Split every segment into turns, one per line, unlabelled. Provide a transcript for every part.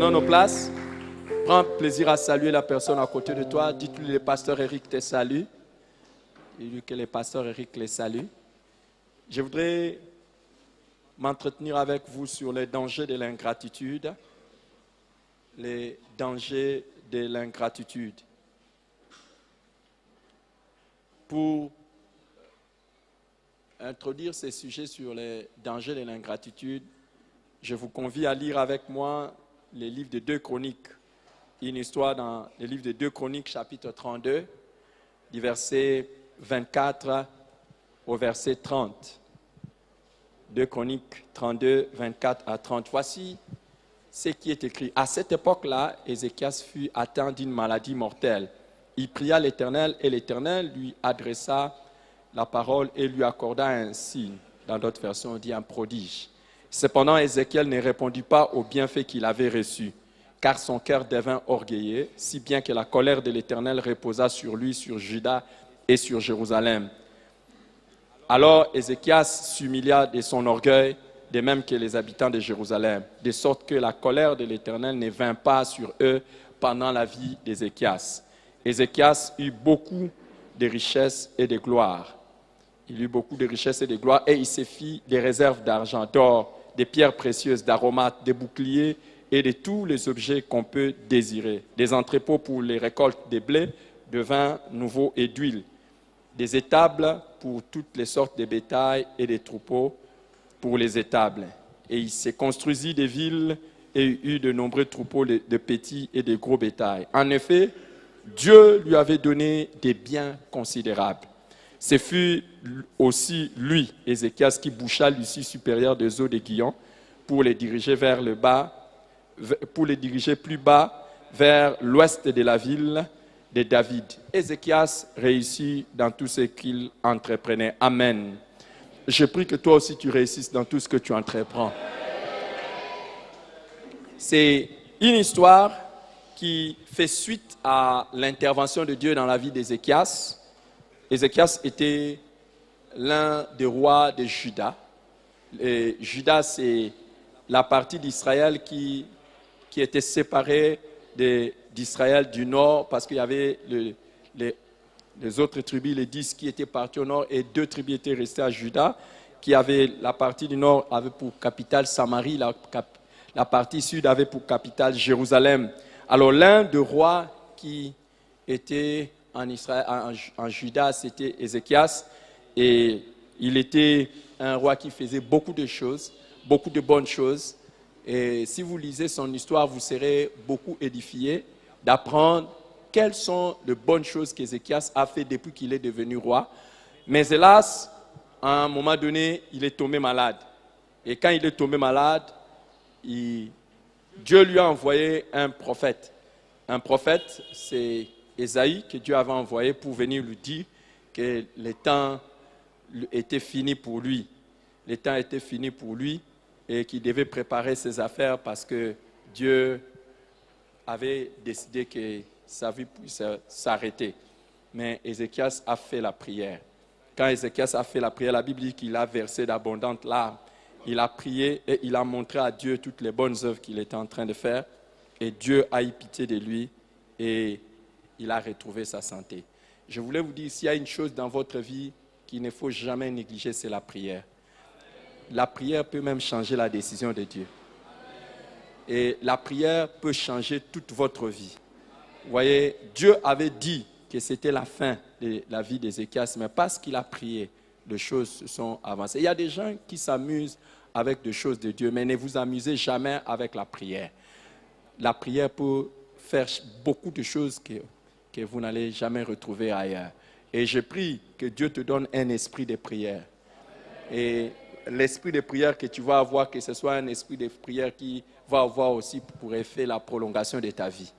Prenons nos places. Prends plaisir à saluer la personne à côté de toi. Dites-lui, le pasteur Eric te salue. Dis-lui que le pasteur Eric les salue. Je voudrais m'entretenir avec vous sur les dangers de l'ingratitude. Les dangers de l'ingratitude. Pour introduire ces sujets sur les dangers de l'ingratitude, je vous convie à lire avec moi les livres de 2 Chroniques. Une histoire dans le livre de 2 Chroniques, chapitre 32, du verset 24 au verset 30. 2 Chroniques 32, 24 à 30. Voici ce qui est écrit. À cette époque-là, Ézéchias fut atteint d'une maladie mortelle. Il pria l'Éternel et l'Éternel lui adressa la parole et lui accorda un signe. Dans d'autres versions, on dit un prodige. Cependant, Ézéchiel ne répondit pas au bienfait qu'il avait reçu, car son cœur devint orgueilleux, si bien que la colère de l'Éternel reposa sur lui, sur Juda et sur Jérusalem. Alors Ézéchias s'humilia de son orgueil, de même que les habitants de Jérusalem, de sorte que la colère de l'Éternel ne vint pas sur eux pendant la vie d'Ézéchias. Ézéchias eut beaucoup de richesses et de gloire. Il eut beaucoup de richesses et de gloire, et il se fit des réserves d'argent, d'or, des pierres précieuses, d'aromates, des boucliers et de tous les objets qu'on peut désirer. Des entrepôts pour les récoltes de blé, de vin nouveau et d'huile. Des étables pour toutes les sortes de bétail et des troupeaux pour les étables. Et il se construisit des villes et eut de nombreux troupeaux de petits et de gros bétail. En effet, Dieu lui avait donné des biens considérables. Ce fut aussi lui, Ézéchias, qui boucha l'issue supérieure des eaux de Guillon pour les diriger vers le bas, pour les diriger plus bas vers l'ouest de la ville de David. Ézéchias réussit dans tout ce qu'il entreprenait. Amen. Je prie que toi aussi tu réussisses dans tout ce que tu entreprends. C'est une histoire qui fait suite à l'intervention de Dieu dans la vie d'Ézéchias. Ézéchias était l'un des rois de Juda. Et Juda, c'est la partie d'Israël qui était séparée d'Israël du nord, parce qu'il y avait les autres tribus, les 10 qui étaient partis au nord, et 2 tribus étaient restées à Juda, qui avait la partie du nord avait pour capitale Samarie, la partie sud avait pour capitale Jérusalem. Alors l'un des rois qui était en Israël, en Juda, c'était Ézéchias, et il était un roi qui faisait beaucoup de choses, beaucoup de bonnes choses. Et si vous lisez son histoire, vous serez beaucoup édifiés d'apprendre quelles sont les bonnes choses qu'Ézéchias a fait depuis qu'il est devenu roi. Mais hélas, à un moment donné, il est tombé malade. Et quand il est tombé malade, Dieu lui a envoyé un prophète. Un prophète, c'est Ésaïe que Dieu avait envoyé pour venir lui dire que le temps était fini pour lui. Le temps était fini pour lui et qu'il devait préparer ses affaires parce que Dieu avait décidé que sa vie puisse s'arrêter. Mais Ézéchias a fait la prière. Quand Ézéchias a fait la prière, la Bible dit qu'il a versé d'abondantes larmes. Il a prié et il a montré à Dieu toutes les bonnes œuvres qu'il était en train de faire. Et Dieu a eu pitié de lui et il a retrouvé sa santé. Je voulais vous dire, s'il y a une chose dans votre vie qu'il ne faut jamais négliger, c'est la prière. La prière peut même changer la décision de Dieu. Et la prière peut changer toute votre vie. Vous voyez, Dieu avait dit que c'était la fin de la vie d'Ézéchias, mais parce qu'il a prié, les choses se sont avancées. Il y a des gens qui s'amusent avec des choses de Dieu, mais ne vous amusez jamais avec la prière. La prière peut faire beaucoup de choses que vous n'allez jamais retrouver ailleurs. Et je prie que Dieu te donne un esprit de prière. Et l'esprit de prière que tu vas avoir, que ce soit un esprit de prière qui va avoir aussi pour effet la prolongation de ta vie.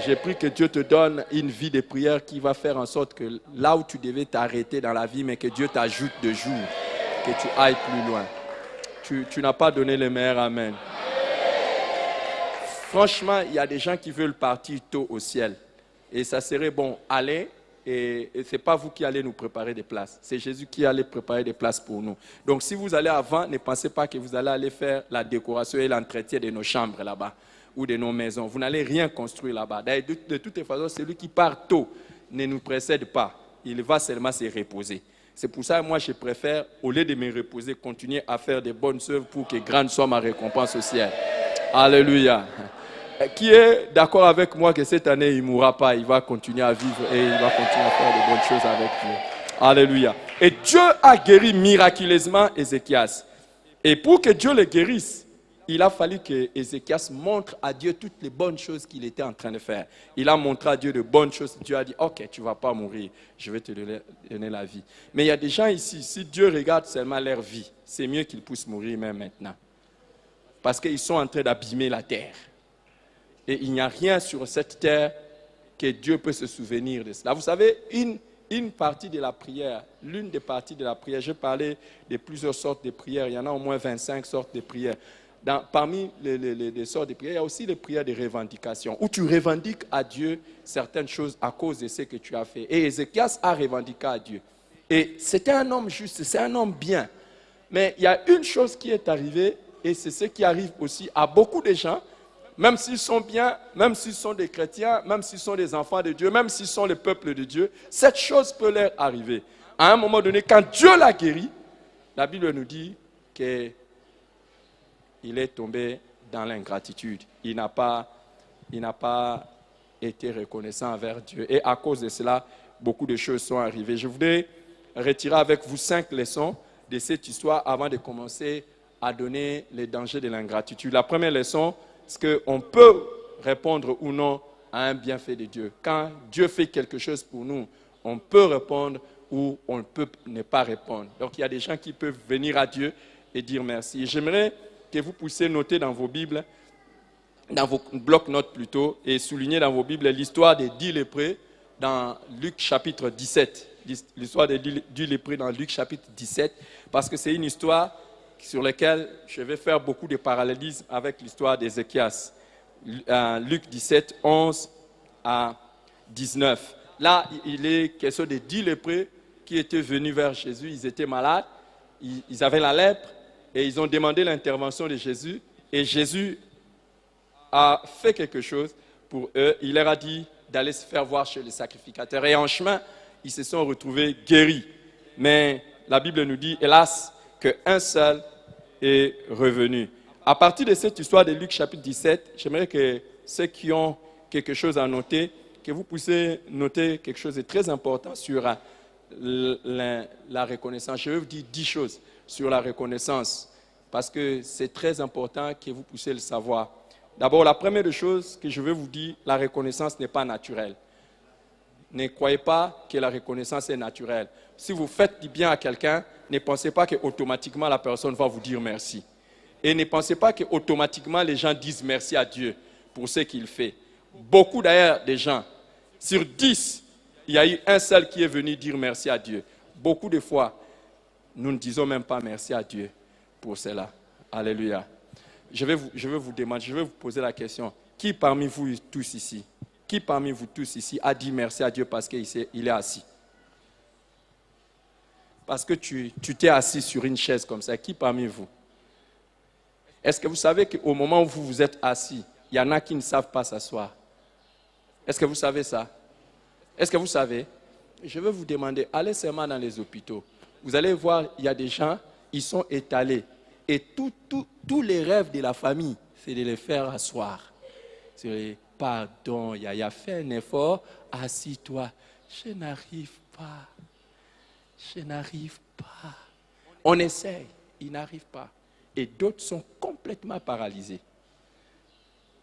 Je prie que Dieu te donne une vie de prière qui va faire en sorte que là où tu devais t'arrêter dans la vie, mais que Dieu t'ajoute de jours, que tu ailles plus loin. Tu n'as pas donné le meilleur amen. Franchement, il y a des gens qui veulent partir tôt au ciel. Et ça serait bon, allez, et ce n'est pas vous qui allez nous préparer des places. C'est Jésus qui allait préparer des places pour nous. Donc si vous allez avant, ne pensez pas que vous allez aller faire la décoration et l'entretien de nos chambres là-bas. ou de nos maisons. Vous n'allez rien construire là-bas. D'ailleurs, de toute façon, celui qui part tôt ne nous précède pas. Il va seulement se reposer. C'est pour ça que moi, je préfère, au lieu de me reposer, continuer à faire des bonnes œuvres pour que grande soit ma récompense au ciel. Alléluia. Qui est d'accord avec moi que cette année, il ne mourra pas, il va continuer à vivre et il va continuer à faire de bonnes choses avec Dieu. Alléluia. Et Dieu a guéri miraculeusement Ézéchias. Et pour que Dieu le guérisse, il a fallu que Ézéchias montre à Dieu toutes les bonnes choses qu'il était en train de faire. Il a montré à Dieu de bonnes choses. Dieu a dit, ok, tu ne vas pas mourir, je vais te donner la vie. Mais il y a des gens ici, si Dieu regarde seulement leur vie, c'est mieux qu'ils puissent mourir même maintenant. Parce qu'ils sont en train d'abîmer la terre. Et il n'y a rien sur cette terre que Dieu peut se souvenir de cela. Vous savez, une partie de la prière, l'une des parties de la prière, je parlais de plusieurs sortes de prières, il y en a au moins 25 sortes de prières. Parmi les sortes de prières, il y a aussi les prières de revendication, où tu revendiques à Dieu certaines choses à cause de ce que tu as fait. Et Ézéchias a revendiqué à Dieu. Et c'était un homme juste, c'est un homme bien. Mais il y a une chose qui est arrivée, et c'est ce qui arrive aussi à beaucoup de gens, même s'ils sont bien, même s'ils sont des chrétiens, même s'ils sont des enfants de Dieu, même s'ils sont le peuple de Dieu, cette chose peut leur arriver. À un moment donné, quand Dieu l'a guéri, la Bible nous dit qu'il est tombé dans l'ingratitude. Il n'a pas été reconnaissant envers Dieu. Et à cause de cela, beaucoup de choses sont arrivées. Je voudrais retirer avec vous 5 leçons de cette histoire avant de commencer à donner les dangers de l'ingratitude. La première leçon, c'est qu'on peut répondre ou non à un bienfait de Dieu. Quand Dieu fait quelque chose pour nous, on peut répondre ou on peut ne pas répondre. Donc il y a des gens qui peuvent venir à Dieu et dire merci. Et j'aimerais que vous puissiez noter dans vos Bibles, dans vos blocs-notes plutôt, et souligner dans vos Bibles l'histoire des 10 lépreux dans Luc chapitre 17. L'histoire des 10 lépreux dans Luc chapitre 17, parce que c'est une histoire sur laquelle je vais faire beaucoup de parallélismes avec l'histoire d'Ézéchias. Luc 17, 11 à 19. Là, il est question des 10 lépreux qui étaient venus vers Jésus. Ils étaient malades, ils avaient la lèpre et ils ont demandé l'intervention de Jésus. Et Jésus a fait quelque chose pour eux. Il leur a dit d'aller se faire voir chez les sacrificateurs. Et en chemin, ils se sont retrouvés guéris. Mais la Bible nous dit, hélas, qu'un seul est revenu. À partir de cette histoire de Luc chapitre 17, j'aimerais que ceux qui ont quelque chose à noter, que vous puissiez noter quelque chose de très important sur la reconnaissance. Je vais vous dire 10 choses sur la reconnaissance, parce que c'est très important que vous puissiez le savoir. D'abord, la première chose que je veux vous dire, la reconnaissance n'est pas naturelle. Ne croyez pas que la reconnaissance est naturelle. Si vous faites du bien à quelqu'un, ne pensez pas qu'automatiquement la personne va vous dire merci. Et ne pensez pas qu'automatiquement les gens disent merci à Dieu pour ce qu'il fait. Beaucoup d'ailleurs de gens, sur 10, il y a eu un seul qui est venu dire merci à Dieu. Beaucoup de fois, nous ne disons même pas merci à Dieu pour cela. Alléluia. Je vais vous demander, je vais vous poser la question. Qui parmi vous tous ici a dit merci à Dieu parce qu'il est assis? Parce que tu t'es assis sur une chaise comme ça. Qui parmi vous? Est-ce que vous savez qu'au moment où vous êtes assis, il y en a qui ne savent pas s'asseoir? Est-ce que vous savez ça? Est-ce que vous savez? Je vais vous demander, allez seulement dans les hôpitaux. Vous allez voir, il y a des gens, ils sont étalés. Et tous les rêves de la famille, c'est de les faire asseoir. C'est pardon, Yaya, fais un effort, assis-toi. Je n'arrive pas. On essaye, ils n'arrivent pas. Et d'autres sont complètement paralysés.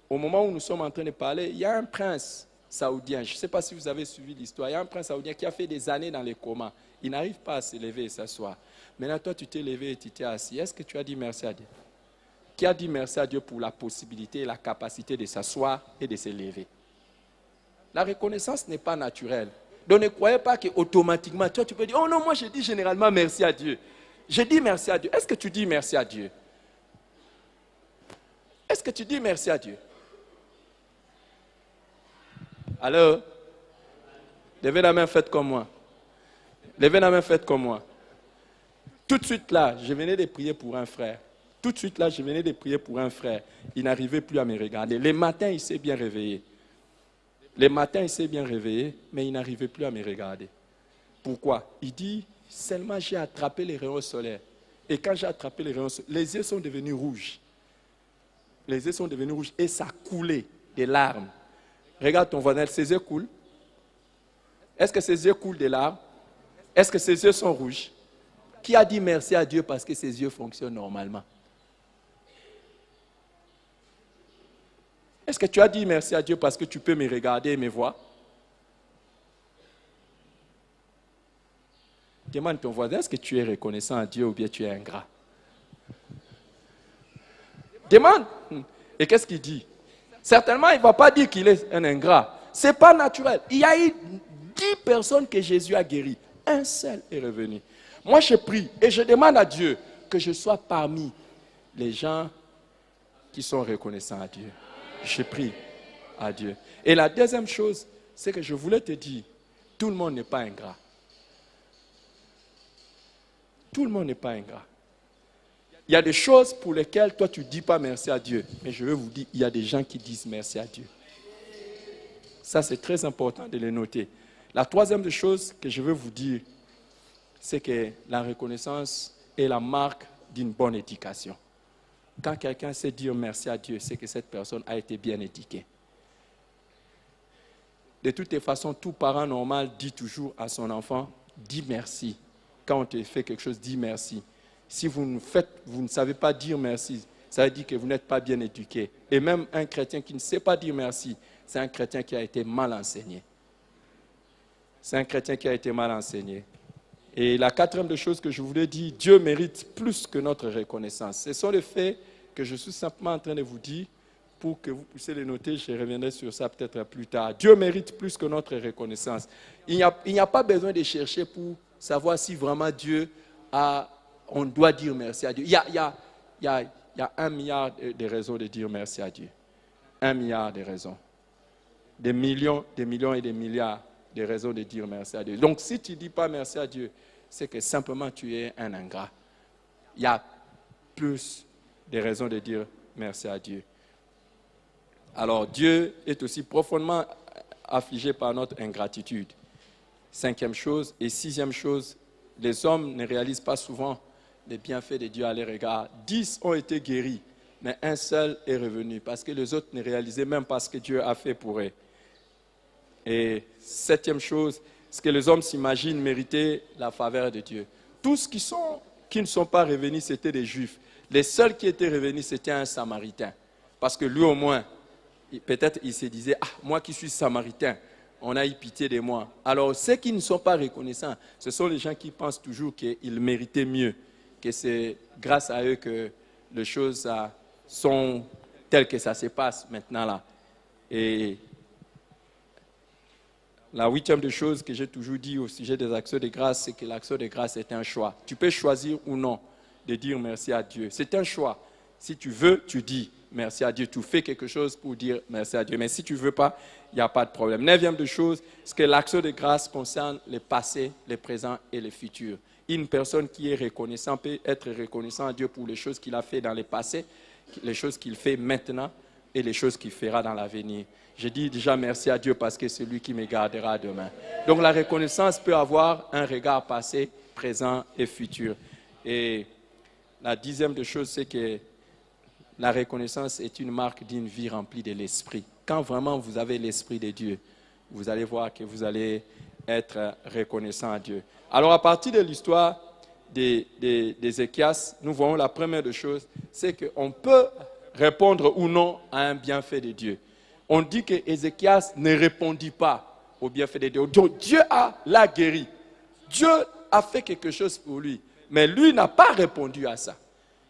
Au moment où nous sommes en train de parler, il y a un prince saoudien, je ne sais pas si vous avez suivi l'histoire, il y a un prince saoudien qui a fait des années dans les comas. Il n'arrive pas à se lever et s'asseoir. Maintenant, toi, tu t'es levé et tu t'es assis. Est-ce que tu as dit merci à Dieu? Qui a dit merci à Dieu pour la possibilité et la capacité de s'asseoir et de se lever? La reconnaissance n'est pas naturelle. Donc ne croyez pas qu'automatiquement, toi tu peux dire, oh non, moi je dis généralement merci à Dieu. Je dis merci à Dieu. Est-ce que tu dis merci à Dieu? Est-ce que tu dis merci à Dieu? Alors, levez la main, faites comme moi. Levez la main, faites comme moi. Tout de suite là, je venais de prier pour un frère. Tout de suite là, je venais de prier pour un frère. Il n'arrivait plus à me regarder. Les matins, il s'est bien réveillé. Les matins, il s'est bien réveillé, mais il n'arrivait plus à me regarder. Pourquoi? Il dit, seulement j'ai attrapé les rayons solaires. Et quand j'ai attrapé les rayons solaires, les yeux sont devenus rouges. Les yeux sont devenus rouges et ça coulait des larmes. Regarde ton voisin, ses yeux coulent. Est-ce que ses yeux coulent des larmes? Est-ce que ses yeux sont rouges? Qui a dit merci à Dieu parce que ses yeux fonctionnent normalement? Est-ce que tu as dit merci à Dieu parce que tu peux me regarder et me voir? Demande ton voisin, est-ce que tu es reconnaissant à Dieu ou bien tu es ingrat? Demande. Et qu'est-ce qu'il dit? Certainement, il ne va pas dire qu'il est un ingrat. Ce n'est pas naturel. Il y a eu 10 personnes que Jésus a guéries. Un seul est revenu. Moi, je prie et je demande à Dieu que je sois parmi les gens qui sont reconnaissants à Dieu. Je prie à Dieu. Et la deuxième chose, c'est que je voulais te dire, tout le monde n'est pas ingrat. Tout le monde n'est pas ingrat. Il y a des choses pour lesquelles toi tu ne dis pas merci à Dieu. Mais je veux vous dire, il y a des gens qui disent merci à Dieu. Ça, c'est très important de le noter. La troisième des choses que je veux vous dire, c'est que la reconnaissance est la marque d'une bonne éducation. Quand quelqu'un sait dire merci à Dieu, c'est que cette personne a été bien éduquée. De toutes les façons, tout parent normal dit toujours à son enfant, dis merci. Quand on te fait quelque chose, dis merci. Si vous ne savez pas dire merci, ça veut dire que vous n'êtes pas bien éduqué. Et même un chrétien qui ne sait pas dire merci, c'est un chrétien qui a été mal enseigné. C'est un chrétien qui a été mal enseigné. Et la quatrième des choses que je voulais dire, Dieu mérite plus que notre reconnaissance. Ce sont les faits que je suis simplement en train de vous dire pour que vous puissiez les noter. Je reviendrai sur ça peut-être plus tard. Dieu mérite plus que notre reconnaissance. Il n'y a pas besoin de chercher pour savoir si vraiment Dieu a... On doit dire merci à Dieu. Il y a 1 milliard de raisons de dire merci à Dieu. 1 milliard de raisons. Des millions et des milliards de raisons de dire merci à Dieu. Donc si tu ne dis pas merci à Dieu, c'est que simplement tu es un ingrat. Il y a plus de raisons de dire merci à Dieu. Alors Dieu est aussi profondément affligé par notre ingratitude. 5e chose et 6e chose, les hommes ne réalisent pas souvent les bienfaits de Dieu à leur égard. 10 ont été guéris, mais un seul est revenu parce que les autres ne réalisaient même pas ce que Dieu a fait pour eux. Et 7e chose, c'est que les hommes s'imaginent mériter la faveur de Dieu. Tous qui ne sont pas revenus, c'était des Juifs. Les seuls qui étaient revenus, c'était un Samaritain. Parce que lui au moins, peut-être il se disait, ah, moi qui suis Samaritain, on a eu pitié de moi. Alors ceux qui ne sont pas reconnaissants, ce sont les gens qui pensent toujours qu'ils méritaient mieux, que c'est grâce à eux que les choses sont telles que ça se passe maintenant là. Et la 8e des choses que j'ai toujours dit au sujet des actions de grâce, c'est que l'action de grâce est un choix. Tu peux choisir ou non de dire merci à Dieu. C'est un choix. Si tu veux, tu dis merci à Dieu. Tu fais quelque chose pour dire merci à Dieu. Mais si tu ne veux pas, il n'y a pas de problème. 9e des choses, c'est que l'action de grâce concerne le passé, le présent et le futur. Une personne qui est reconnaissante peut être reconnaissant à Dieu pour les choses qu'il a fait dans le passé, les choses qu'il fait maintenant et les choses qu'il fera dans l'avenir. Je dis déjà merci à Dieu parce que c'est lui qui me gardera demain. Donc la reconnaissance peut avoir un regard passé, présent et futur. Et la 10e des choses, c'est que la reconnaissance est une marque d'une vie remplie de l'esprit. Quand vraiment vous avez l'esprit de Dieu, vous allez voir que vous allez être reconnaissant à Dieu. Alors à partir de l'histoire d'Ézéchias, nous voyons la première des choses, c'est qu'on peut répondre ou non à un bienfait de Dieu. On dit que Ézéchias ne répondit pas au bienfait de Dieu. Donc Dieu l'a guéri. Dieu a fait quelque chose pour lui. Mais lui n'a pas répondu à ça.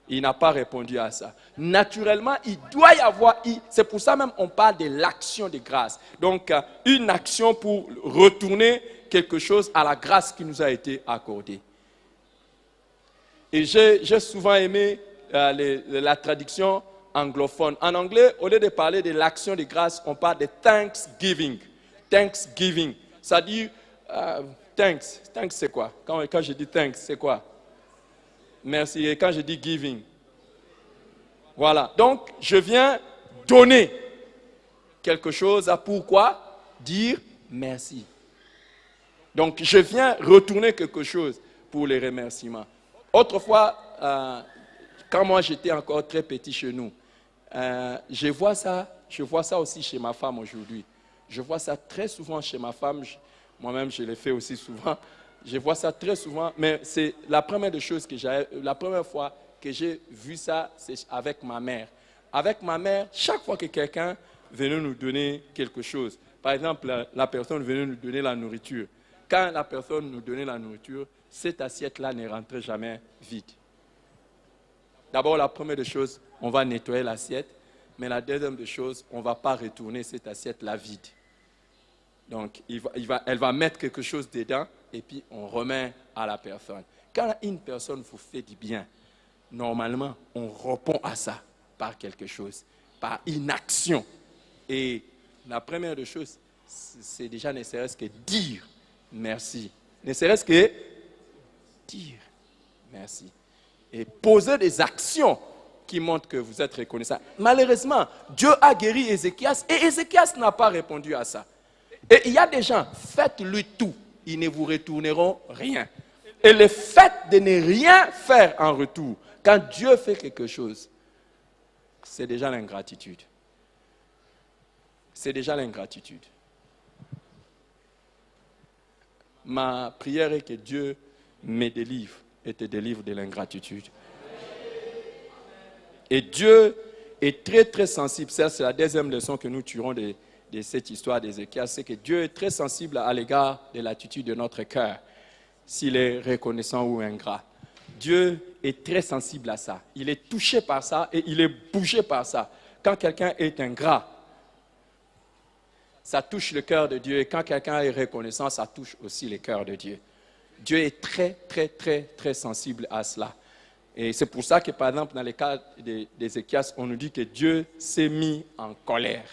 Il n'a pas répondu à ça. Naturellement, il doit y avoir... C'est pour ça même qu'on parle de l'action de grâce. Donc, une action pour retourner quelque chose à la grâce qui nous a été accordée. Et j'ai souvent aimé la traduction anglophone. En anglais, au lieu de parler de l'action de grâce, on parle de thanksgiving. Thanksgiving. Ça dit, thanks. Thanks, c'est quoi? Quand je dis thanks, c'est quoi? Merci. Et quand je dis giving, Voilà. Donc, je viens donner quelque chose à pourquoi? Dire merci. Donc, je viens retourner quelque chose pour les remerciements. Autrefois, quand moi j'étais encore très petit chez nous, je vois ça aussi chez ma femme aujourd'hui. Je vois ça très souvent chez ma femme. Moi-même, je l'ai fait aussi souvent. Je vois ça très souvent, mais c'est la première fois que j'ai vu ça, c'est avec ma mère. Avec ma mère, chaque fois que quelqu'un venait nous donner quelque chose, par exemple, la personne venait nous donner la nourriture. Quand la personne nous donnait la nourriture, cette assiette-là ne rentrait jamais vide. D'abord, la première des choses, on va nettoyer l'assiette, mais la deuxième des choses, on ne va pas retourner cette assiette-là vide. Donc, elle va mettre quelque chose dedans et puis on remet à la personne. Quand une personne vous fait du bien, normalement, on répond à ça par quelque chose, par une action. Et la première des choses, c'est déjà ne serait-ce que dire merci. Ne serait-ce que dire merci. Et poser des actions qui montrent que vous êtes reconnaissant. Malheureusement, Dieu a guéri Ézéchias et Ézéchias n'a pas répondu à ça. Et il y a des gens, faites-lui tout, ils ne vous retourneront rien. Et le fait de ne rien faire en retour, quand Dieu fait quelque chose, c'est déjà l'ingratitude. C'est déjà l'ingratitude. Ma prière est que Dieu me délivre et te délivre de l'ingratitude. Et Dieu est très très sensible. Ça, c'est la deuxième leçon que nous tirons de cette histoire d'Ézéchias, c'est que Dieu est très sensible à l'égard de l'attitude de notre cœur, s'il est reconnaissant ou ingrat. Dieu est très sensible à ça. Il est touché par ça et il est bougé par ça. Quand quelqu'un est ingrat, ça touche le cœur de Dieu. Et quand quelqu'un est reconnaissant, ça touche aussi le cœur de Dieu. Dieu est très, très, très, très sensible à cela. Et c'est pour ça que, par exemple, dans le cas d'Ézéchias, on nous dit que Dieu s'est mis en colère.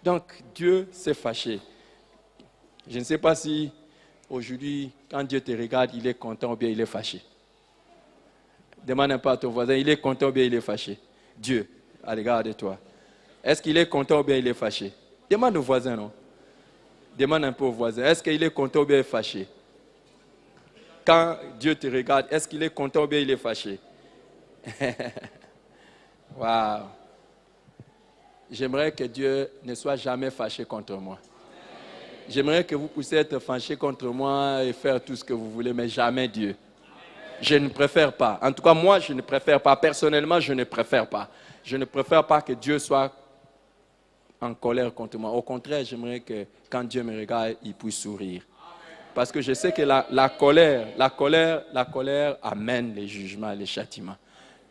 Donc, Dieu s'est fâché. Je ne sais pas si, aujourd'hui, quand Dieu te regarde, il est content ou bien il est fâché. Demande un peu à ton voisin, il est content ou bien il est fâché. Dieu, à l'égard de toi. Est-ce qu'il est content ou bien il est fâché? Demande au voisin, non? Demande un peu au voisin, est-ce qu'il est content ou bien il est fâché? Quand Dieu te regarde, est-ce qu'il est content ou bien il est fâché? Waouh! J'aimerais que Dieu ne soit jamais fâché contre moi. J'aimerais que vous puissiez être fâché contre moi et faire tout ce que vous voulez, mais jamais Dieu. Je ne préfère pas. En tout cas, moi, je ne préfère pas. Personnellement, je ne préfère pas. Je ne préfère pas que Dieu soit en colère contre moi. Au contraire, j'aimerais que quand Dieu me regarde, il puisse sourire. Parce que je sais que la colère amène les jugements, les châtiments.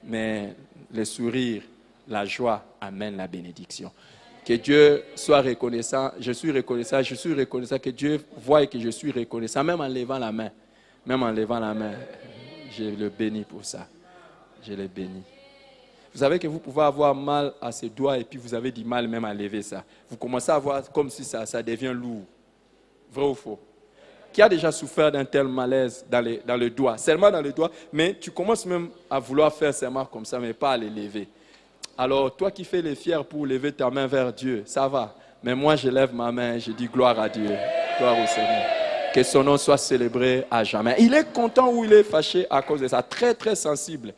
Mais le sourire, la joie amène la bénédiction. Que Dieu soit reconnaissant. Je suis reconnaissant que Dieu voie que je suis reconnaissant, même en levant la main. Même en levant la main, je le bénis pour ça. Je le bénis. Vous savez que vous pouvez avoir mal à ses doigts et puis vous avez du mal même à lever ça. Vous commencez à voir comme si ça devient lourd. Vrai ou faux? Qui a déjà souffert d'un tel malaise dans le doigt? Seulement dans le doigt, mais tu commences même à vouloir faire seulement comme ça, mais pas à les lever. Alors, toi qui fais les fiers pour lever ta main vers Dieu, ça va. Mais moi, je lève ma main et je dis gloire à Dieu, gloire au Seigneur. Que son nom soit célébré à jamais. Il est content ou il est fâché à cause de ça. Très, très sensible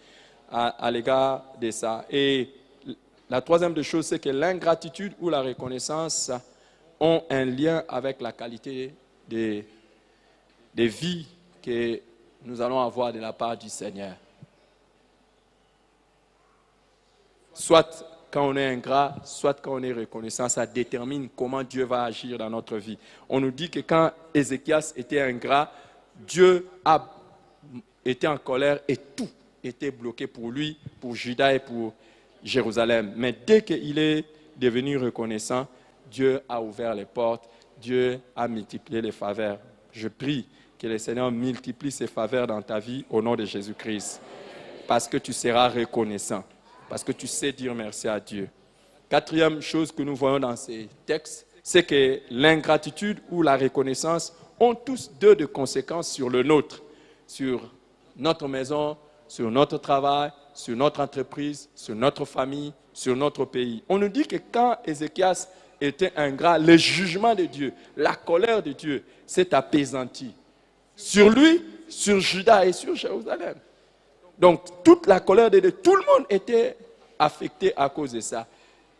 à l'égard de ça. Et la troisième des choses, c'est que l'ingratitude ou la reconnaissance ont un lien avec la qualité des vies que nous allons avoir de la part du Seigneur. Soit quand on est ingrat, soit quand on est reconnaissant, ça détermine comment Dieu va agir dans notre vie. On nous dit que quand Ézéchias était ingrat, Dieu a été en colère et tout était bloqué pour lui, pour Juda et pour Jérusalem. Mais dès qu'il est devenu reconnaissant, Dieu a ouvert les portes, Dieu a multiplié les faveurs. Je prie que le Seigneur multiplie ses faveurs dans ta vie au nom de Jésus-Christ. Parce que tu seras reconnaissant. Parce que tu sais dire merci à Dieu. Quatrième chose que nous voyons dans ces textes, c'est que l'ingratitude ou la reconnaissance ont tous deux de conséquences sur le nôtre, sur notre maison, sur notre travail, sur notre entreprise, sur notre famille, sur notre pays. On nous dit que quand Ézéchias était ingrat, le jugement de Dieu, la colère de Dieu s'est apaisantie sur lui, sur Juda et sur Jérusalem. Donc, toute la colère de Dieu, tout le monde était affecté à cause de ça.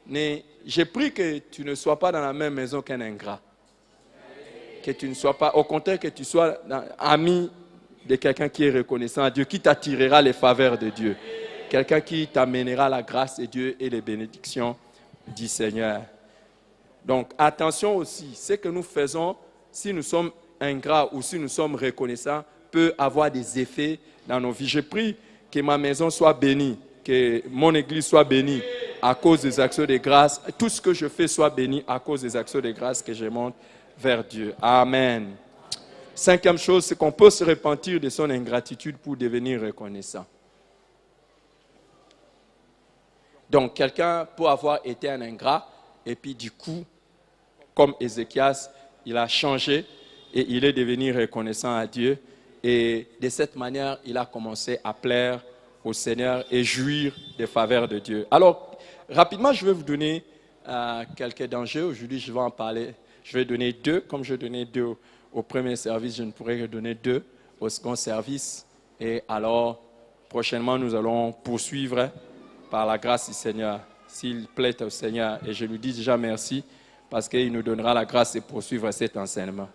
Mais j'ai pris que tu ne sois pas dans la même maison qu'un ingrat. Que tu ne sois pas, au contraire, que tu sois ami de quelqu'un qui est reconnaissant à Dieu, qui t'attirera les faveurs de Dieu. Quelqu'un qui t'amènera la grâce de Dieu et les bénédictions du Seigneur. Donc, attention aussi, ce que nous faisons, si nous sommes ingrats ou si nous sommes reconnaissants, peut avoir des effets dans nos vies. Je prie que ma maison soit bénie, que mon église soit bénie à cause des actions de grâce. Tout ce que je fais soit béni à cause des actions de grâce que je monte vers Dieu. Amen. Cinquième chose, c'est qu'on peut se repentir de son ingratitude pour devenir reconnaissant. Donc, quelqu'un peut avoir été un ingrat et puis du coup, comme Ézéchias, il a changé et il est devenu reconnaissant à Dieu. Et de cette manière, il a commencé à plaire au Seigneur et jouir des faveurs de Dieu. Alors, rapidement, je vais vous donner quelques dangers. Aujourd'hui, je vais en parler. Je vais donner 2. Comme je donnais 2 au premier service, je ne pourrai que donner 2 au second service. Et alors, prochainement, nous allons poursuivre par la grâce du Seigneur, s'il plaît au Seigneur. Et je lui dis déjà merci parce qu'il nous donnera la grâce de poursuivre cet enseignement.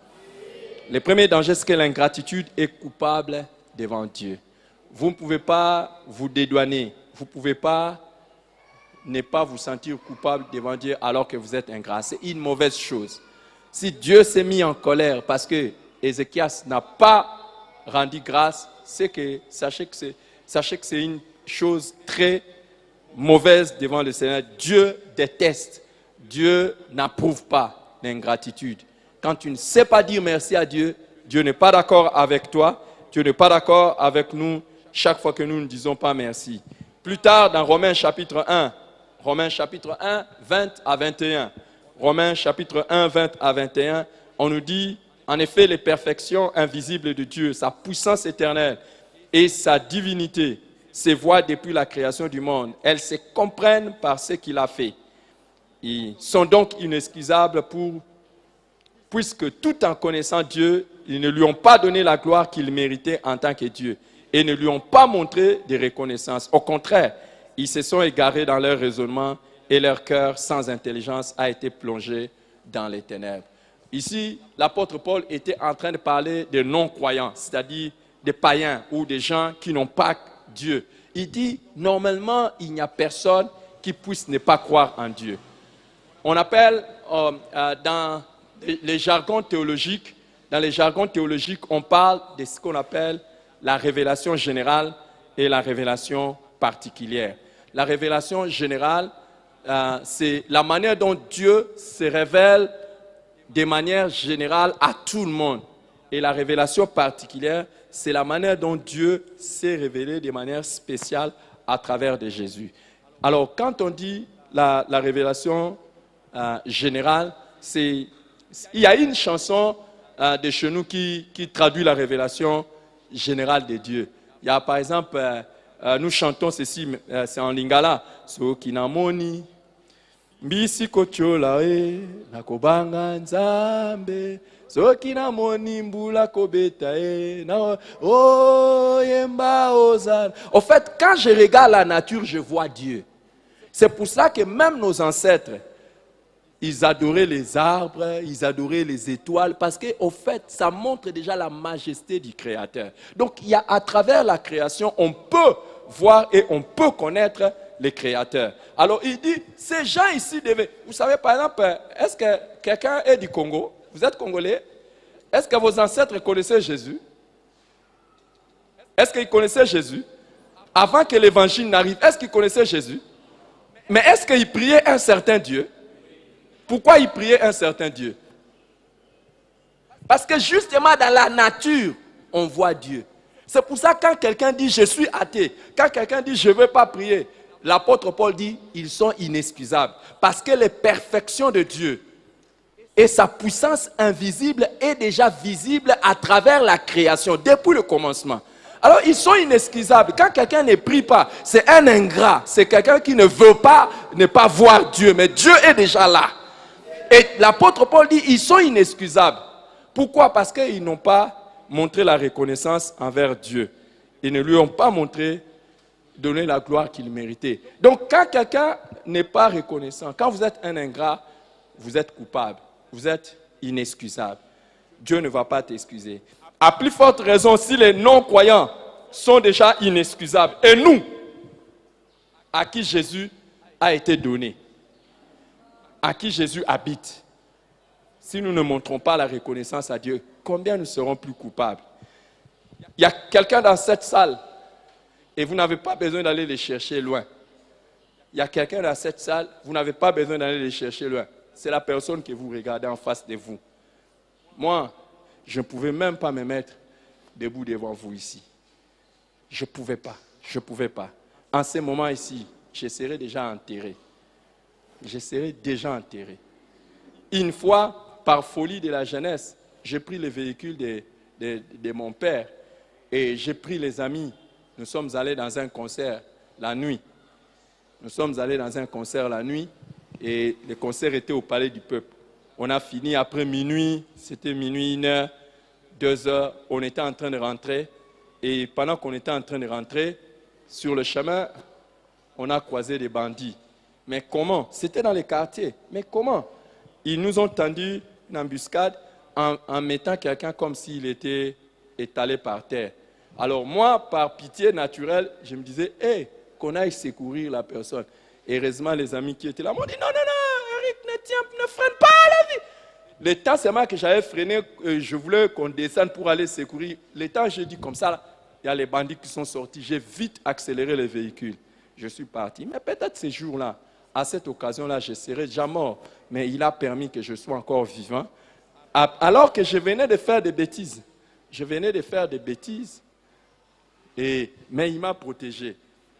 Le premier danger, c'est que l'ingratitude est coupable devant Dieu. Vous ne pouvez pas vous dédouaner. Vous ne pouvez pas ne pas vous sentir coupable devant Dieu alors que vous êtes ingrat. C'est une mauvaise chose. Si Dieu s'est mis en colère parce que Ézéchias n'a pas rendu grâce, sachez que c'est une chose très mauvaise devant le Seigneur. Dieu déteste. Dieu n'approuve pas l'ingratitude. Quand tu ne sais pas dire merci à Dieu, Dieu n'est pas d'accord avec toi, Dieu n'est pas d'accord avec nous chaque fois que nous ne disons pas merci. Plus tard, dans Romains chapitre 1, 20 à 21, Romains chapitre 1, 20 à 21, on nous dit, en effet, les perfections invisibles de Dieu, sa puissance éternelle et sa divinité se voient depuis la création du monde. Elles se comprennent par ce qu'il a fait. Ils sont donc inexcusables puisque tout en connaissant Dieu, ils ne lui ont pas donné la gloire qu'il méritait en tant que Dieu et ne lui ont pas montré de reconnaissance. Au contraire, ils se sont égarés dans leur raisonnement et leur cœur sans intelligence a été plongé dans les ténèbres. Ici, l'apôtre Paul était en train de parler des non-croyants, c'est-à-dire des païens ou des gens qui n'ont pas Dieu. Il dit, normalement, il n'y a personne qui puisse ne pas croire en Dieu. On appelle dans les jargons théologiques, on parle de ce qu'on appelle la révélation générale et la révélation particulière. La révélation générale, c'est la manière dont Dieu se révèle de manière générale à tout le monde. Et la révélation particulière, c'est la manière dont Dieu s'est révélé de manière spéciale à travers de Jésus. Alors, quand on dit la révélation générale, il y a une chanson de chez nous qui traduit la révélation générale de Dieu. Il y a par exemple, nous chantons ceci, c'est en lingala, Soki namoni, mbisi kochola nakobanga nzambe, Soki namoni mbula kobeta yemba ozana. En fait, quand je regarde la nature, je vois Dieu. C'est pour ça que même nos ancêtres, ils adoraient les arbres, ils adoraient les étoiles, parce qu'au fait, ça montre déjà la majesté du Créateur. Donc, il y a, à travers la création, on peut voir et on peut connaître le Créateur. Alors, il dit, ces gens ici devaient... Vous savez, par exemple, est-ce que quelqu'un est du Congo? Vous êtes Congolais? Est-ce que vos ancêtres connaissaient Jésus? Est-ce qu'ils connaissaient Jésus? Avant que l'évangile n'arrive, est-ce qu'ils connaissaient Jésus? Mais est-ce qu'ils priaient un certain Dieu? Pourquoi ils priaient un certain Dieu? Parce que justement dans la nature, on voit Dieu. C'est pour ça que quand quelqu'un dit « je suis athée », quand quelqu'un dit « je ne veux pas prier », l'apôtre Paul dit « ils sont inexcusables ». Parce que les perfections de Dieu et sa puissance invisible est déjà visible à travers la création, depuis le commencement. Alors, ils sont inexcusables. Quand quelqu'un ne prie pas, c'est un ingrat. C'est quelqu'un qui ne veut pas ne pas voir Dieu. Mais Dieu est déjà là. Et l'apôtre Paul dit, ils sont inexcusables. Pourquoi? Parce qu'ils n'ont pas montré la reconnaissance envers Dieu. Ils ne lui ont pas montré, donné la gloire qu'il méritait. Donc, quand quelqu'un n'est pas reconnaissant, quand vous êtes un ingrat, vous êtes coupable. Vous êtes inexcusable. Dieu ne va pas t'excuser. À plus forte raison, si les non-croyants sont déjà inexcusables, et nous, à qui Jésus a été donné, à qui Jésus habite, si nous ne montrons pas la reconnaissance à Dieu, combien nous serons plus coupables? Il y a quelqu'un dans cette salle, et vous n'avez pas besoin d'aller les chercher loin. Il y a quelqu'un dans cette salle, vous n'avez pas besoin d'aller les chercher loin. C'est la personne que vous regardez en face de vous. Moi, je ne pouvais même pas me mettre debout devant vous ici. Je ne pouvais pas. Je ne pouvais pas. En ce moment ici, je serais déjà enterré. Je serais déjà enterré. Une fois, par folie de la jeunesse, j'ai pris le véhicule de mon père et j'ai pris les amis. Nous sommes allés dans un concert la nuit. Nous sommes allés dans un concert la nuit et le concert était au Palais du Peuple. On a fini après minuit, c'était minuit, 1h, 2h, on était en train de rentrer. Et pendant qu'on était en train de rentrer, sur le chemin, on a croisé des bandits. Mais comment? C'était dans les quartiers. Mais comment? Ils nous ont tendu une embuscade en mettant quelqu'un comme s'il était étalé par terre. Alors moi, par pitié naturelle, je me disais, qu'on aille secourir la personne. Et heureusement, les amis qui étaient là m'ont dit, non, Eric, ne freine pas la vie. Le temps seulement que j'avais freiné, je voulais qu'on descende pour aller secourir. Le temps, j'ai dit comme ça, là, il y a les bandits qui sont sortis. J'ai vite accéléré le véhicule. Je suis parti. Mais peut-être ces jours-là, à cette occasion-là, je serais déjà mort. Mais il a permis que je sois encore vivant. Alors que je venais de faire des bêtises. Je venais de faire des bêtises. Mais il m'a protégé.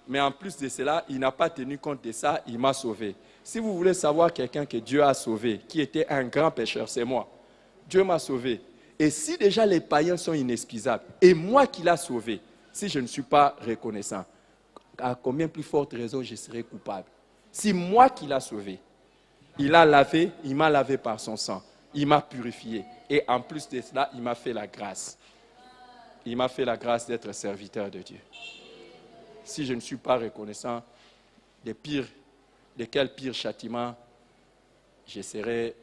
Mais en plus de cela, il n'a pas tenu compte de ça, il m'a sauvé. Si vous voulez savoir quelqu'un que Dieu a sauvé, qui était un grand pécheur, c'est moi. Dieu m'a sauvé. Et si déjà les païens sont inexcusables, et moi qui l'ai sauvé, si je ne suis pas reconnaissant, à combien plus forte raison je serai coupable? Si moi qui l'ai sauvé, il a lavé, il m'a lavé par son sang, il m'a purifié. Et en plus de cela, il m'a fait la grâce. Il m'a fait la grâce d'être serviteur de Dieu. Si je ne suis pas reconnaissant, de quel pire châtiment je serai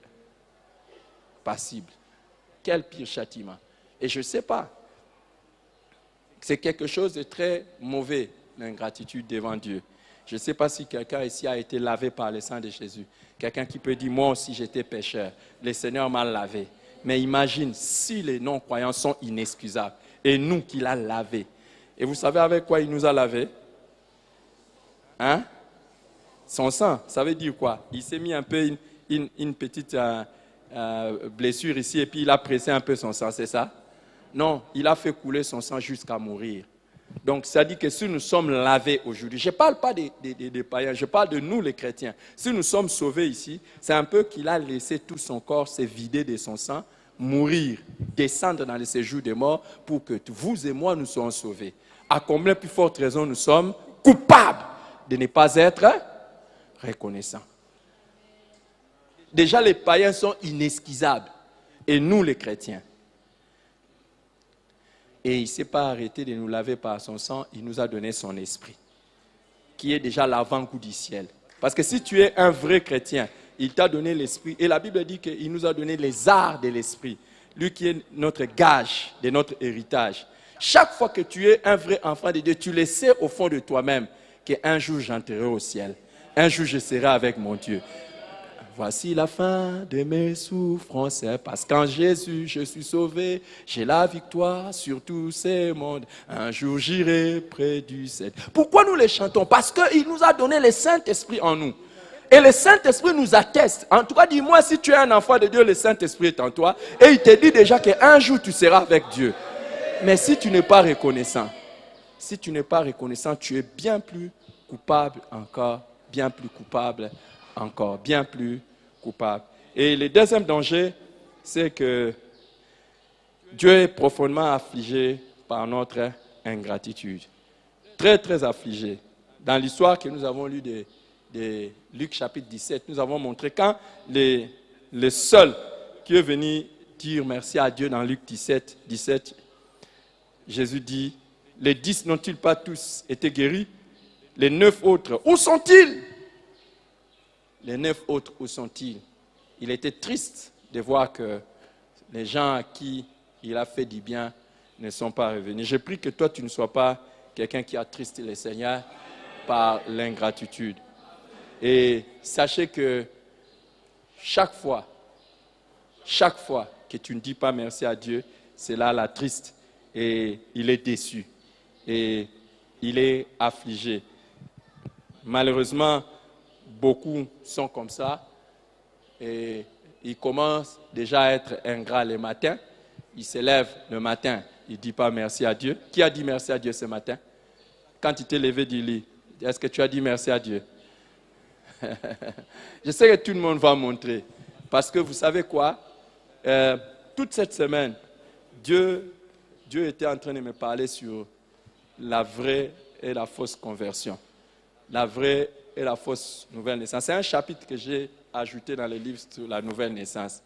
passible? Quel pire châtiment? Et je ne sais pas. C'est quelque chose de très mauvais, l'ingratitude devant Dieu. Je ne sais pas si quelqu'un ici a été lavé par le sang de Jésus. Quelqu'un qui peut dire, moi aussi j'étais pécheur, le Seigneur m'a lavé. Mais imagine si les non-croyants sont inexcusables et nous qui l'a lavé. Et vous savez avec quoi il nous a lavé? Hein? Son sang, ça veut dire quoi? Il s'est mis un peu une petite blessure ici et puis il a pressé un peu son sang, c'est ça? Non, il a fait couler son sang jusqu'à mourir. Donc, ça dit que si nous sommes lavés aujourd'hui, je ne parle pas des païens, je parle de nous les chrétiens. Si nous sommes sauvés ici, c'est un peu qu'il a laissé tout son corps se vider de son sang, mourir, descendre dans le séjour des morts pour que vous et moi nous soyons sauvés. À combien plus forte raison nous sommes coupables de ne pas être reconnaissants. Déjà, les païens sont inexcusables. Et nous, les chrétiens. Et il ne s'est pas arrêté de nous laver par son sang, il nous a donné son esprit, qui est déjà l'avant-goût du ciel. Parce que si tu es un vrai chrétien, il t'a donné l'esprit. Et la Bible dit qu'il nous a donné les arts de l'esprit. Lui qui est notre gage de notre héritage. Chaque fois que tu es un vrai enfant de Dieu, tu le sais au fond de toi-même qu'un jour j'entrerai au ciel. Un jour je serai avec mon Dieu. Voici la fin de mes souffrances, parce qu'en Jésus je suis sauvé, j'ai la victoire sur tous ces mondes. Un jour j'irai près du ciel. Pourquoi nous les chantons? Parce qu'il nous a donné le Saint-Esprit en nous. Et le Saint-Esprit nous atteste. En tout cas, dis-moi si tu es un enfant de Dieu, le Saint-Esprit est en toi. Et il te dit déjà qu'un jour tu seras avec Dieu. Mais si tu n'es pas reconnaissant, tu es bien plus coupable encore, bien plus coupable encore, bien plus coupable. Et le deuxième danger, c'est que Dieu est profondément affligé par notre ingratitude. Très, très affligé. Dans l'histoire que nous avons lue de Luc chapitre 17, nous avons montré quand les seuls qui est venu dire merci à Dieu dans Luc 17, Jésus dit, les 10 n'ont-ils pas tous été guéris? Les 9 autres, où sont-ils? Les 9 autres, où sont-ils? Il était triste de voir que les gens à qui il a fait du bien ne sont pas revenus. Je prie que toi, tu ne sois pas quelqu'un qui attristé le Seigneur par l'ingratitude. Et sachez que chaque fois que tu ne dis pas merci à Dieu, cela l'attriste et il est déçu et il est affligé. Malheureusement, beaucoup sont comme ça et ils commencent déjà à être ingrats le matin. Ils se lèvent le matin, ils ne disent pas merci à Dieu. Qui a dit merci à Dieu ce matin? Quand tu t'es levé du lit, est-ce que tu as dit merci à Dieu? Je sais que tout le monde va montrer. Parce que vous savez quoi? Toute cette semaine, Dieu était en train de me parler sur la vraie et la fausse conversion. La vraie et la fausse nouvelle naissance. C'est un chapitre que j'ai ajouté dans le livre sur la nouvelle naissance.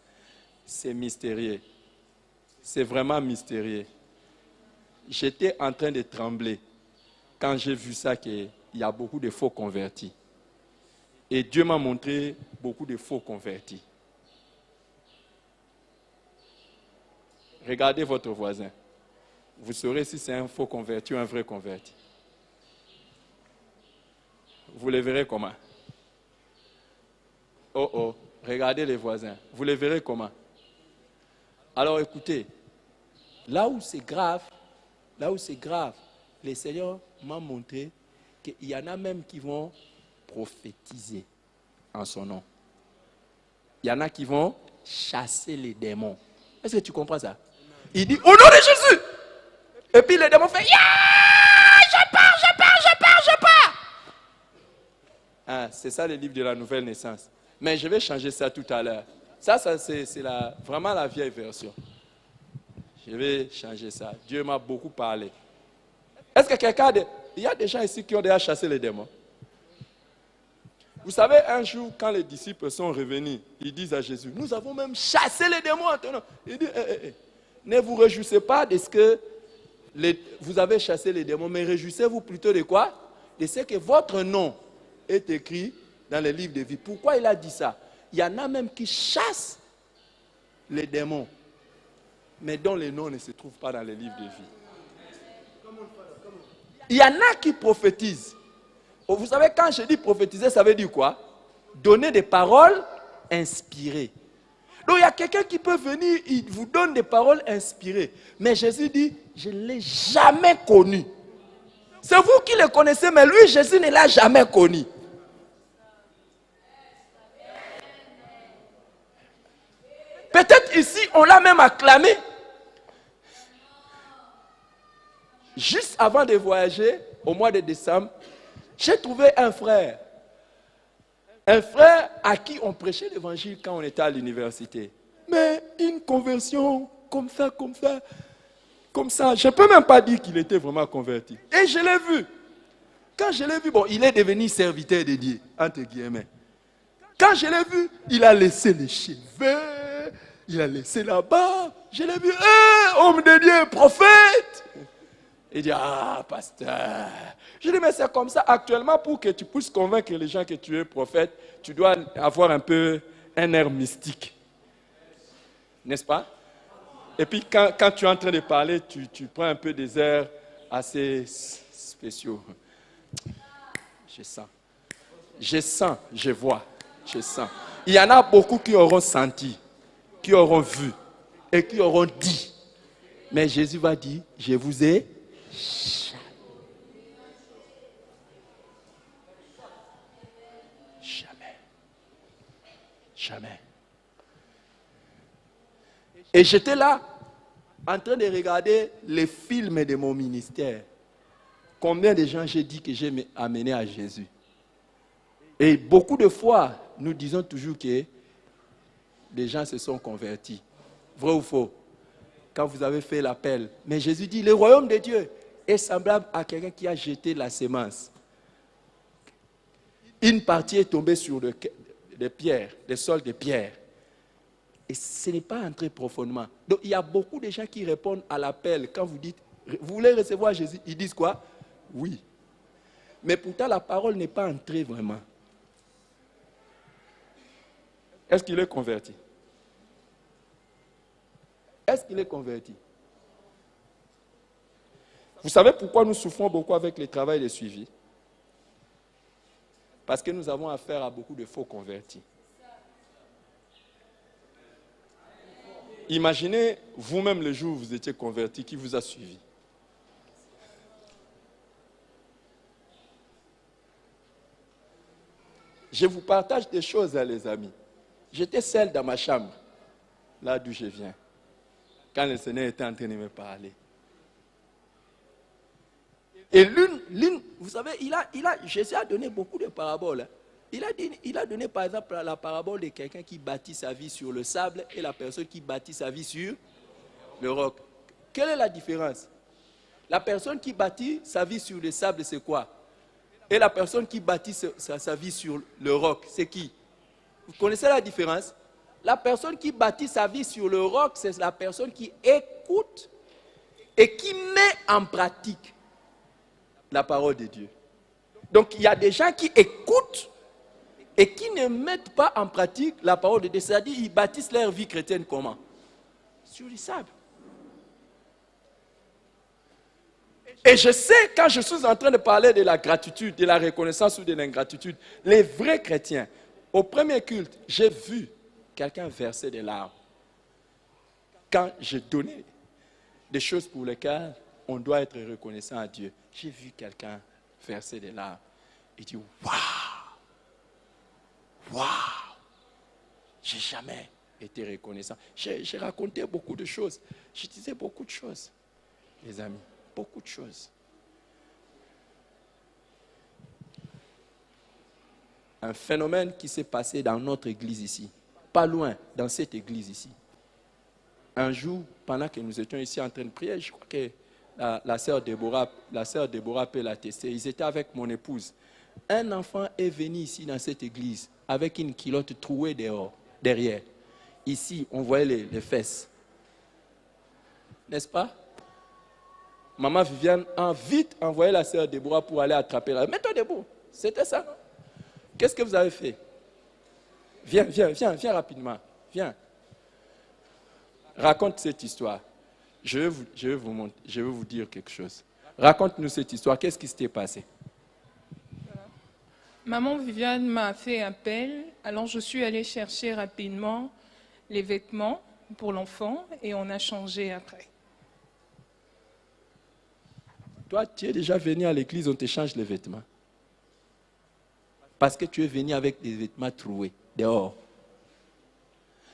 C'est mystérieux. C'est vraiment mystérieux. J'étais en train de trembler quand j'ai vu ça, qu'il y a beaucoup de faux convertis. Et Dieu m'a montré beaucoup de faux convertis. Regardez votre voisin. Vous saurez si c'est un faux converti ou un vrai converti. Vous le verrez comment? Oh, regardez les voisins. Vous les verrez comment? Alors écoutez, là où c'est grave, le Seigneur m'a montré qu'il y en a même qui vont prophétiser en son nom. Il y en a qui vont chasser les démons. Est-ce que tu comprends ça? Il dit, au nom de Jésus! Et puis les démons font, yeah! Je pars! Ah, c'est ça le livre de la nouvelle naissance. Mais je vais changer ça tout à l'heure. Ça c'est vraiment la vieille version. Je vais changer ça. Dieu m'a beaucoup parlé. Est-ce que quelqu'un... Il y a des gens ici qui ont déjà chassé les démons. Vous savez, un jour, quand les disciples sont revenus, ils disent à Jésus, nous avons même chassé les démons en ton nom. Il dit, ne vous réjouissez pas de ce que vous avez chassé les démons, mais réjouissez-vous plutôt de quoi? De ce que votre nom est écrit dans le livre de vie. Pourquoi il a dit ça? Il y en a même qui chassent les démons, mais dont les noms ne se trouvent pas dans le livre de vie. Il y en a qui prophétisent. Vous savez, quand je dis prophétiser, ça veut dire quoi? Donner des paroles inspirées. Donc il y a quelqu'un qui peut venir, il vous donne des paroles inspirées. Mais Jésus dit, je ne l'ai jamais connu. C'est vous qui le connaissez, mais lui, Jésus ne l'a jamais connu. Peut-être ici, on l'a même acclamé. Juste avant de voyager, au mois de décembre, j'ai trouvé un frère. Un frère à qui on prêchait l'évangile quand on était à l'université. Mais une conversion comme ça. Je ne peux même pas dire qu'il était vraiment converti. Et je l'ai vu. Quand je l'ai vu, bon, il est devenu serviteur de Dieu, entre guillemets. Quand je l'ai vu, il a laissé les cheveux, il a laissé la barbe. Je l'ai vu, homme de Dieu, prophète. Il dit, pasteur. Je dis, mais c'est comme ça. Actuellement, pour que tu puisses convaincre les gens que tu es prophète, tu dois avoir un peu un air mystique. N'est-ce pas? Et puis, quand tu es en train de parler, tu prends un peu des airs assez spéciaux. Je sens, je vois, je sens. Il y en a beaucoup qui auront senti, qui auront vu et qui auront dit. Mais Jésus va dire, je vous ai jamais. Et j'étais là, en train de regarder les films de mon ministère. Combien de gens j'ai dit que j'ai amené à Jésus? Et beaucoup de fois, nous disons toujours que les gens se sont convertis. Vrai ou faux? Quand vous avez fait l'appel. Mais Jésus dit, le royaume de Dieu est semblable à quelqu'un qui a jeté la semence. Une partie est tombée sur des pierres, des sols de pierres. Et ce n'est pas entré profondément. Donc il y a beaucoup de gens qui répondent à l'appel. Quand vous dites, vous voulez recevoir Jésus, ils disent quoi? Oui. Mais pourtant la parole n'est pas entrée vraiment. Est-ce qu'il est converti? Est-ce qu'il est converti? Vous savez pourquoi nous souffrons beaucoup avec le travail de suivi? Parce que nous avons affaire à beaucoup de faux convertis. Imaginez vous-même le jour où vous étiez converti, qui vous a suivi. Je vous partage des choses, les amis. J'étais seul dans ma chambre, là d'où je viens, quand le Seigneur était en train de me parler. Et vous savez, Jésus a donné beaucoup de paraboles. Il a donné par exemple la parabole de quelqu'un qui bâtit sa vie sur le sable et la personne qui bâtit sa vie sur le roc. Quelle est la différence? La personne qui bâtit sa vie sur le sable, c'est quoi? Et la personne qui bâtit sa vie sur le roc, c'est qui? Vous connaissez la différence? La personne qui bâtit sa vie sur le roc, c'est la personne qui écoute et qui met en pratique la parole de Dieu. Donc il y a des gens qui écoutent et qui ne mettent pas en pratique la parole de Dieu. C'est-à-dire ils bâtissent leur vie chrétienne comment? Sur le sable. Et je sais, quand je suis en train de parler de la gratitude, de la reconnaissance ou de l'ingratitude, les vrais chrétiens, au premier culte, j'ai vu quelqu'un verser des larmes. Quand j'ai donné des choses pour lesquelles on doit être reconnaissant à Dieu, j'ai vu quelqu'un verser des larmes. Il dit, waouh, waouh, j'ai jamais été reconnaissant. J'ai raconté beaucoup de choses. Je disais beaucoup de choses, les amis, beaucoup de choses. Un phénomène qui s'est passé dans notre église ici, pas loin, dans cette église ici. Un jour, pendant que nous étions ici en train de prier, je crois que la sœur Déborah peut l'attester. Ils étaient avec mon épouse. Un enfant est venu ici dans cette église avec une culotte trouée derrière. Ici, on voyait les fesses. N'est-ce pas? Maman Viviane a vite envoyé la sœur Déborah pour aller attraper la. Mets-toi debout. C'était ça, non? Qu'est-ce que vous avez fait? Viens rapidement. Viens. Raconte cette histoire. Je vais vous dire quelque chose. Raconte-nous cette histoire. Qu'est-ce qui s'était passé?
Maman Viviane m'a fait appel. Alors je suis allée chercher rapidement les vêtements pour l'enfant et on a changé après.
Toi, tu es déjà venu à l'église, on t'échange les vêtements. Parce que tu es venu avec des vêtements troués, dehors.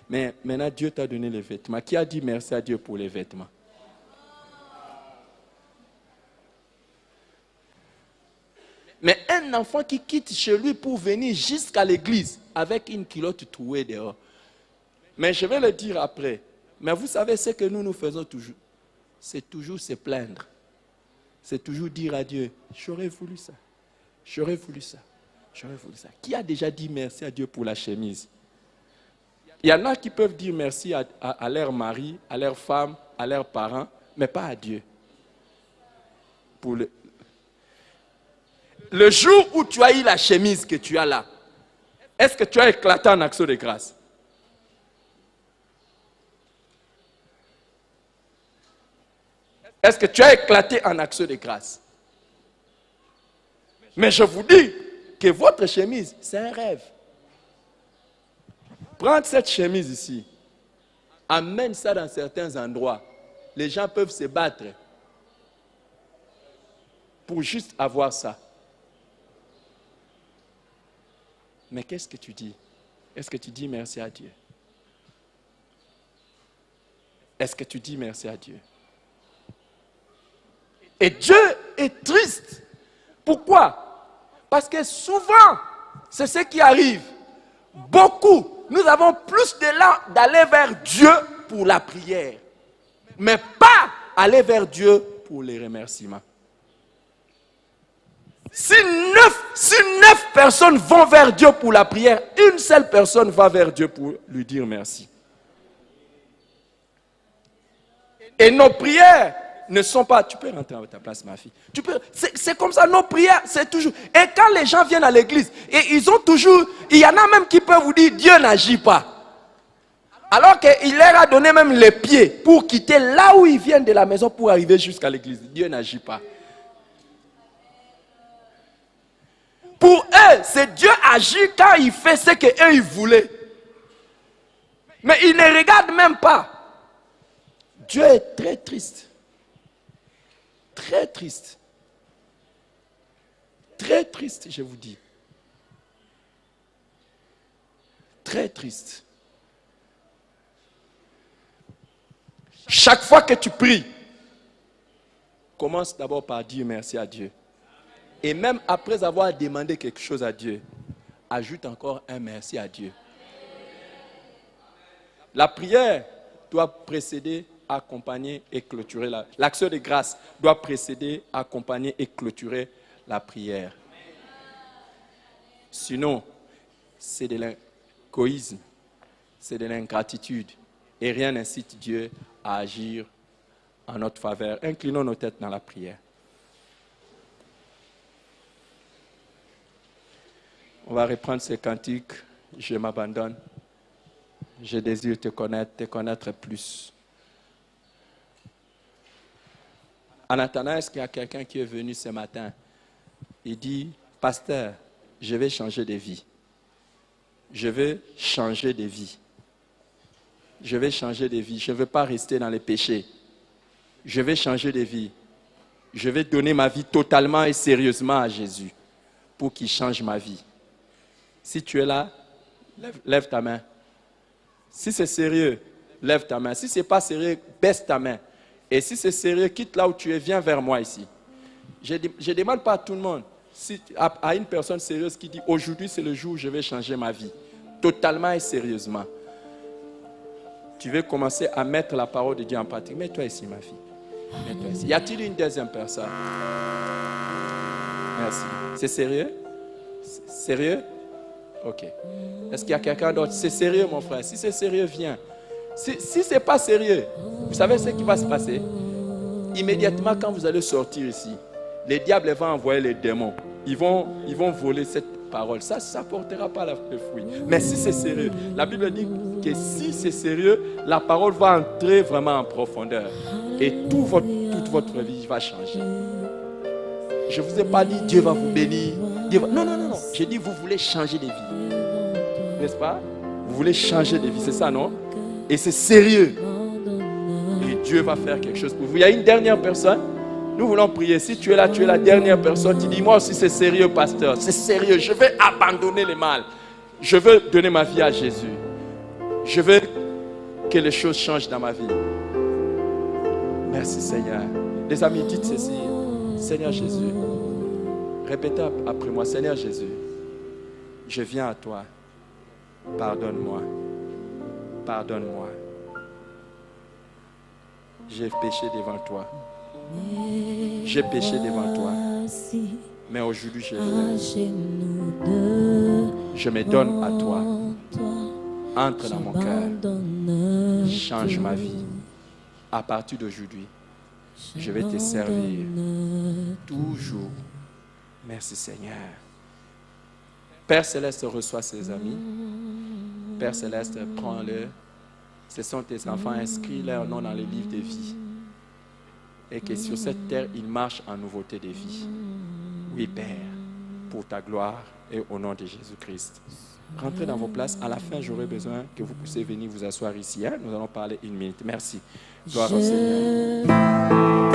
Mais maintenant, Dieu t'a donné les vêtements. Qui a dit merci à Dieu pour les vêtements? Mais un enfant qui quitte chez lui pour venir jusqu'à l'église avec une culotte trouée dehors. Mais je vais le dire après. Mais vous savez ce que nous faisons toujours? C'est toujours se plaindre. C'est toujours dire à Dieu, j'aurais voulu ça. J'aurais voulu ça. J'aurais voulu ça. Qui a déjà dit merci à Dieu pour la chemise? Il y en a qui peuvent dire merci à leur mari, à leur femme, à leurs parents, mais pas à Dieu. Pour le jour où tu as eu la chemise que tu as là, est-ce que tu as éclaté en action de grâce? Est-ce que tu as éclaté en action de grâce? Mais je vous dis que votre chemise, c'est un rêve. Prends cette chemise ici, amène ça dans certains endroits. Les gens peuvent se battre pour juste avoir ça. Mais qu'est-ce que tu dis? Est-ce que tu dis merci à Dieu? Est-ce que tu dis merci à Dieu? Et Dieu est triste. Pourquoi? Parce que souvent, c'est ce qui arrive. Beaucoup, nous avons plus d'élan d'aller vers Dieu pour la prière, mais pas aller vers Dieu pour les remerciements. Si neuf personnes vont vers Dieu pour la prière, une seule personne va vers Dieu pour lui dire merci. Et nos prières ne sont pas... Tu peux rentrer à ta place, ma fille. C'est comme ça, nos prières, c'est toujours... Et quand les gens viennent à l'église, et ils ont toujours... Il y en a même qui peuvent vous dire, Dieu n'agit pas. Alors qu'il leur a donné même les pieds pour quitter là où ils viennent de la maison pour arriver jusqu'à l'église. Dieu n'agit pas. Pour eux, c'est Dieu agit quand il fait ce qu'eux ils voulaient. Mais ils ne regardent même pas. Dieu est très triste. Très triste. Très triste, je vous dis. Très triste. Chaque fois que tu pries, commence d'abord par dire merci à Dieu. Et même après avoir demandé quelque chose à Dieu, ajoute encore un merci à Dieu. La prière doit précéder, accompagner et clôturer. L'action de grâce doit précéder, accompagner et clôturer la prière. Sinon, c'est de l'égoïsme, c'est de l'ingratitude. Et rien n'incite Dieu à agir en notre faveur. Inclinons nos têtes dans la prière. On va reprendre ce cantique. Je m'abandonne. Je désire te connaître plus. En attendant, est-ce qu'il y a quelqu'un qui est venu ce matin? Il dit, pasteur, je vais changer de vie. Je veux changer de vie. Je vais changer de vie. Je ne veux pas rester dans les péchés. Je vais changer de vie. Je vais donner ma vie totalement et sérieusement à Jésus pour qu'il change ma vie. Si tu es là, lève ta main. Si c'est sérieux, lève ta main. Si ce n'est pas sérieux, baisse ta main. Et si c'est sérieux, quitte là où tu es, viens vers moi ici. Je ne demande pas à tout le monde. Si, à une personne sérieuse qui dit, aujourd'hui c'est le jour où je vais changer ma vie. Totalement et sérieusement. Tu veux commencer à mettre la parole de Dieu en pratique. Mets-toi ici, ma fille. Mets-toi ici. Y a-t-il une deuxième personne? Merci. C'est sérieux? Sérieux? Ok. Est-ce qu'il y a quelqu'un d'autre? C'est sérieux, mon frère. Si c'est sérieux, viens. Si ce n'est pas sérieux, vous savez ce qui va se passer? Immédiatement, quand vous allez sortir ici, les diables vont envoyer les démons. Ils vont voler cette parole. Ça ne portera pas le fruit. Mais si c'est sérieux, la Bible dit que si c'est sérieux, la parole va entrer vraiment en profondeur. Et toute votre vie va changer. Je ne vous ai pas dit Dieu va vous bénir. Non. J'ai dit vous voulez changer de vie. N'est-ce pas? Vous voulez changer de vie, c'est ça, non? Et c'est sérieux. Et Dieu va faire quelque chose pour vous. Il y a une dernière personne. Nous voulons prier. Si tu es là, tu es la dernière personne. Tu dis, moi aussi c'est sérieux, pasteur. C'est sérieux. Je vais abandonner le mal. Je veux donner ma vie à Jésus. Je veux que les choses changent dans ma vie. Merci Seigneur. Les amis, dites ceci. Seigneur Jésus. Répétez après moi. Seigneur Jésus. Je viens à toi. Pardonne-moi. Pardonne-moi. J'ai péché devant toi. J'ai péché devant toi. Mais aujourd'hui, je me donne à toi. Entre dans mon cœur. Change ma vie. À partir d'aujourd'hui, je vais te servir toujours. Merci Seigneur. Père Céleste, reçois ses amis. Père Céleste, prends-le. Ce sont tes enfants, inscris leur nom dans le livre de vie. Et que sur cette terre, ils marchent en nouveauté de vie. Oui, Père, pour ta gloire et au nom de Jésus-Christ. Rentrez dans vos places. À la fin, j'aurai besoin que vous puissiez venir vous asseoir ici. Nous allons parler une minute. Merci. Gloire au Seigneur.